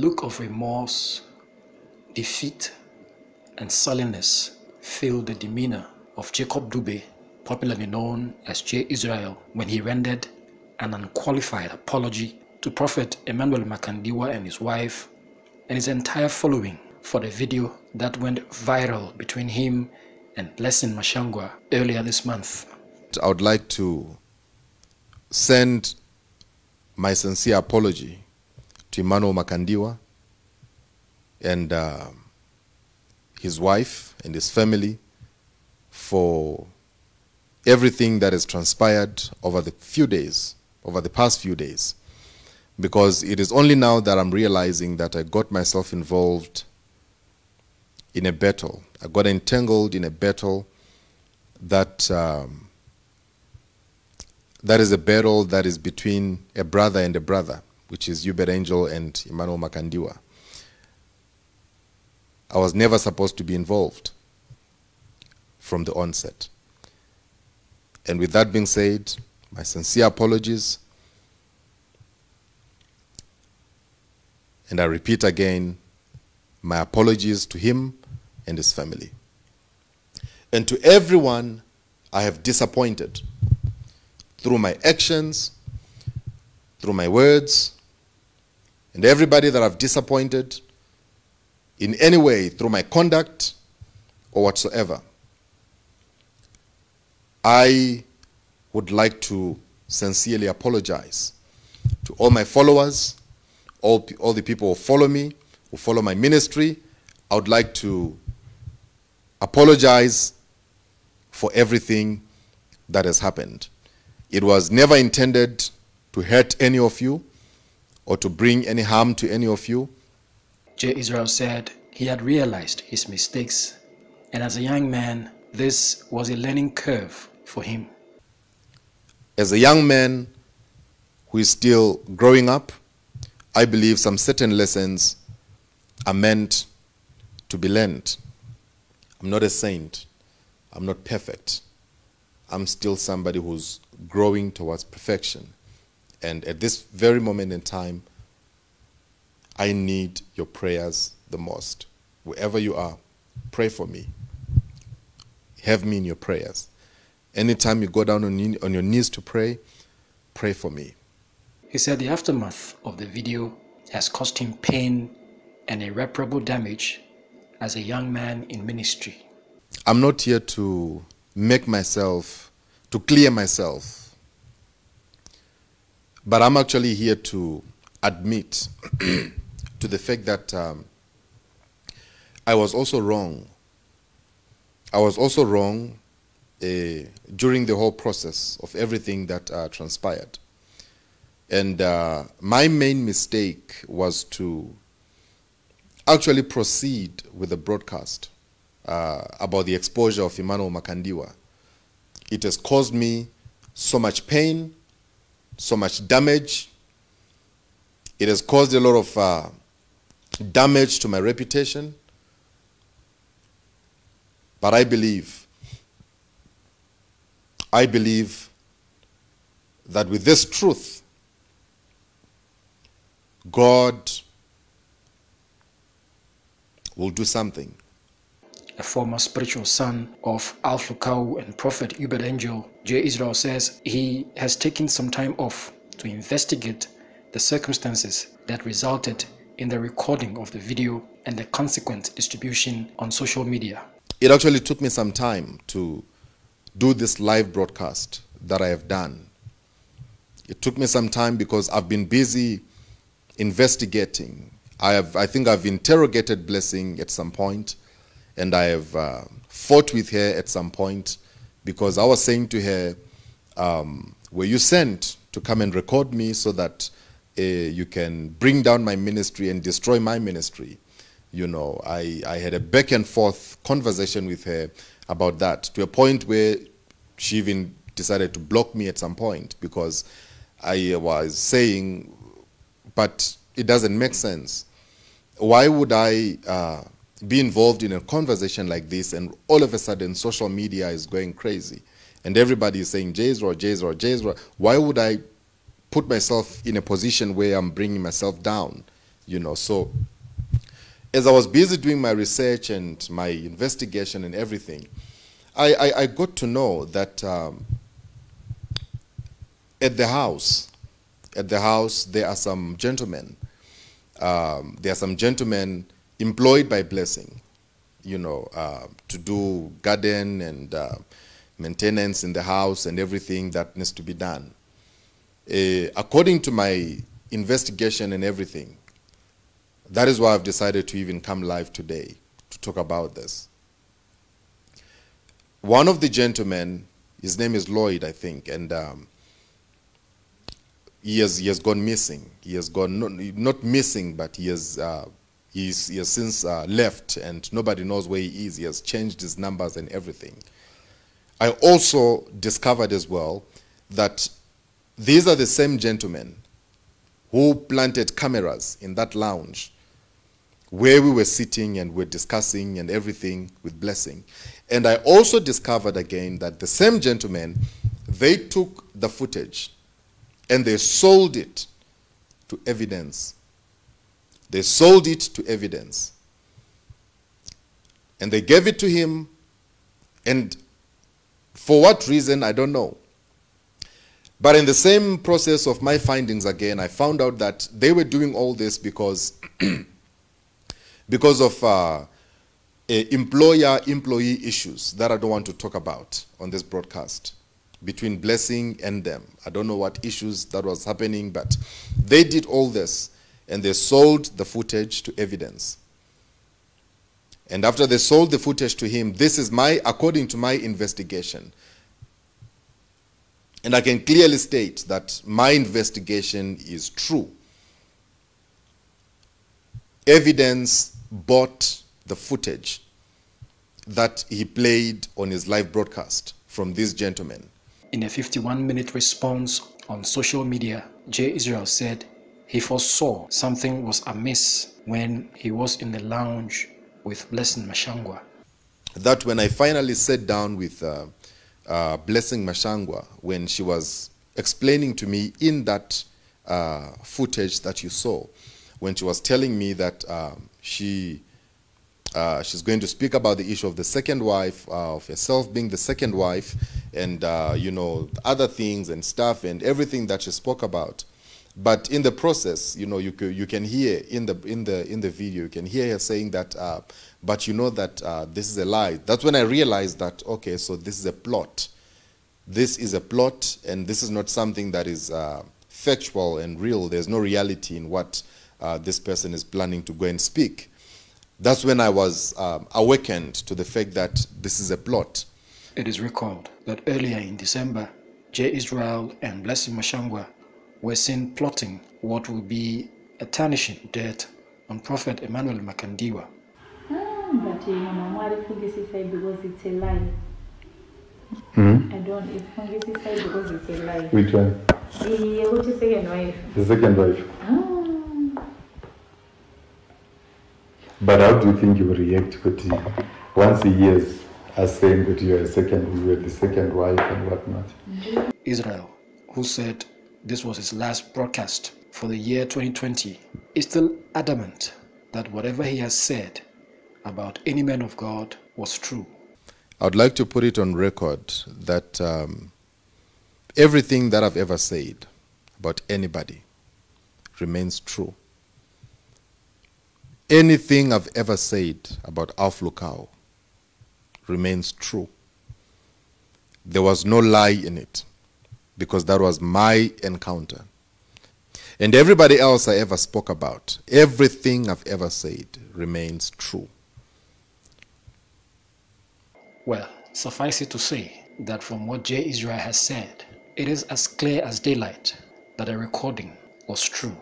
look of remorse, defeat, and sullenness filled the demeanor of Jacob Dube, popularly known as J. Israel, when he rendered an unqualified apology to Prophet Emmanuel Makandiwa and his wife and his entire following for the video that went viral between him and Blessing Mashangwa earlier this month. I would like to send my sincere apology to Emmanuel Makandiwa and his wife and his family for everything that has transpired over the past few days. Because it is only now that I'm realizing that I got myself involved in a battle. I got entangled in a battle that is a battle that is between a brother and a brother, which is Ubed Angel and Emmanuel Makandiwa. I was never supposed to be involved from the onset. And with that being said, my sincere apologies. And I repeat again, my apologies to him and his family. And to everyone I have disappointed through my actions, through my words, and everybody that I've disappointed in any way through my conduct or whatsoever, I would like to sincerely apologize to all my followers, all the people who follow me, who follow my ministry. I would like to apologize for everything that has happened. It was never intended to hurt any of you or to bring any harm to any of you. J. Israel said he had realized his mistakes, and as a young man, this was a learning curve for him. As a young man who is still growing up, I believe some certain lessons are meant to be learned. I'm not a saint. I'm not perfect. I'm still somebody who's growing towards perfection. And at this very moment in time, I need your prayers the most. Wherever you are, pray for me. Have me in your prayers. Anytime you go down on your knees to pray, pray for me. He said the aftermath of the video has caused him pain and irreparable damage as a young man in ministry. I'm not here to clear myself, but I'm actually here to admit to the fact that I was also wrong. I was also wrong during the whole process of everything that transpired. And my main mistake was to actually proceed with the broadcast about the exposure of Emmanuel Makandiwa. It has caused me so much pain, so much damage. It has caused a lot of damage to my reputation. But I believe that with this truth, God will do something. A former spiritual son of Alpha Kau and Prophet Ubed Angel, J. Israel says he has taken some time off to investigate the circumstances that resulted in the recording of the video and the consequent distribution on social media. It actually took me some time to do this live broadcast that I have done. It took me some time because I've been busy investigating. I think I've interrogated Blessing at some point, and I have fought with her at some point because I was saying to her, were you sent to come and record me so that you can bring down my ministry and destroy my ministry? You know, I had a back and forth conversation with her about that, to a point where she even decided to block me at some point because I was saying, but it doesn't make sense. Why would I be involved in a conversation like this and all of a sudden social media is going crazy and everybody is saying Jezra, Jezra, Jezra? Why would I put myself in a position where I'm bringing myself down? you know. So as I was busy doing my research and my investigation and everything, I got to know that at the house there are some gentlemen. There are some gentlemen employed by Blessing, you know, to do garden and maintenance in the house and everything that needs to be done. According to my investigation and everything, that is why I've decided to even come live today to talk about this. One of the gentlemen, his name is Lloyd, I think, and he has gone missing. He has gone not missing, but he has since left, and nobody knows where he is. He has changed his numbers and everything. I also discovered as well that these are the same gentlemen who planted cameras in that lounge where we were sitting and we're discussing and everything with Blessing. And I also discovered again that the same gentlemen, they took the footage and they sold it to evidence. They sold it to evidence. And they gave it to him, and for what reason, I don't know. But in the same process of my findings again, I found out that they were doing all this because of employer-employee issues that I don't want to talk about on this broadcast between Blessing and them. I don't know what issues that was happening, but they did all this, and they sold the footage to evidence. And after they sold the footage to him, this is according to my investigation. And I can clearly state that my investigation is true. Evidence bought the footage that he played on his live broadcast from these gentlemen. In a 51-minute response on social media, J. Israel said he foresaw something was amiss when he was in the lounge with Blessing Mashangwa. That when I finally sat down with Blessing Mashangwa, when she was explaining to me in that footage that you saw, when she was telling me that she's going to speak about the issue of the second wife, of herself being the second wife, and you know, other things and stuff and everything that she spoke about. But in the process, you know, you can hear in the video, you can hear her saying that, but you know that this is a lie. That's when I realized that, okay, so this is a plot. This is a plot, and this is not something that is factual and real. There's no reality in what this person is planning to go and speak. That's when I was awakened to the fact that this is a plot. It is recalled that earlier in December, J. Israel and Blessing Mashangwa were seen plotting what will be a tarnishing dirt on Prophet Emmanuel Makandiwa. But you know, why the fungicide because it's a lie. I don't. It's fungicide because it's a lie. Which one? What's the second wife? The second wife. But how do you think you will react once he hears us saying that you are the second wife and whatnot? Israel, who said this was his last broadcast for the year 2020, is still adamant that whatever he has said about any man of God was true. I would like to put it on record that everything that I've ever said about anybody remains true. Anything I've ever said about Alf Lukau remains true. There was no lie in it, because that was my encounter. And everybody else I ever spoke about, everything I've ever said remains true. Well, suffice it to say that from what J. Israel has said, it is as clear as daylight that the recording was true.